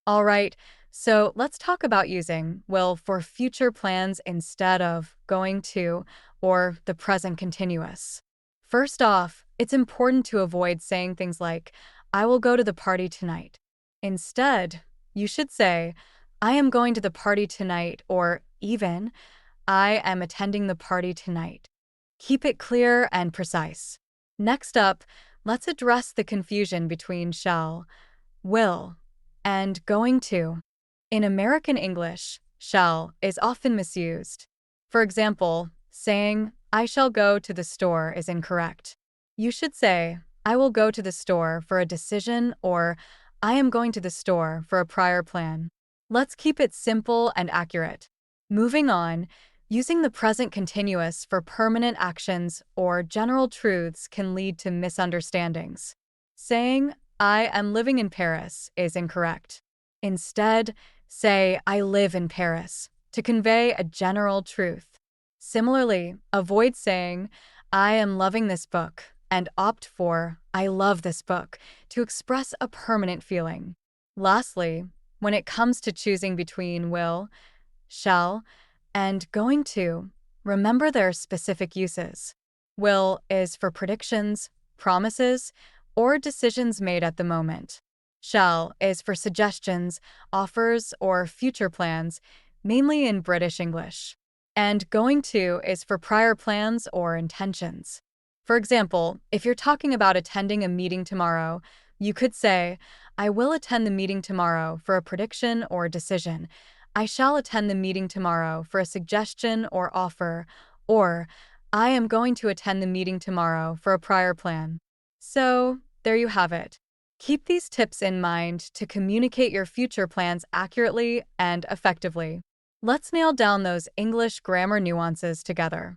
All right, so let's talk about using will for future plans instead of going to or the present continuous. First off, it's important to avoid saying things like, I will go to the party tonight. Instead, you should say, I am going to the party tonight, or even, I am attending the party tonight. Keep it clear and precise. Next up, let's address the confusion between shall, will, and going to. In American English, shall is often misused. For example, saying, I shall go to the store is incorrect. You should say, I will go to the store for a decision or I am going to the store for a prior plan. Let's keep it simple and accurate. Moving on, using the present continuous for permanent actions or general truths can lead to misunderstandings. Saying, I am living in Paris is incorrect. Instead, say, I live in Paris to convey a general truth. Similarly, avoid saying, I am loving this book and opt for, I love this book to express a permanent feeling. Lastly, when it comes to choosing between will, shall, and going to, remember their specific uses. Will is for predictions, promises, or decisions made at the moment. Shall is for suggestions, offers, or future plans, mainly in British English. And going to is for prior plans or intentions. For example, if you're talking about attending a meeting tomorrow, you could say, I will attend the meeting tomorrow for a prediction or decision. I shall attend the meeting tomorrow for a suggestion or offer, or I am going to attend the meeting tomorrow for a prior plan. So, there you have it. Keep these tips in mind to communicate your future plans accurately and effectively. Let's nail down those English grammar nuances together.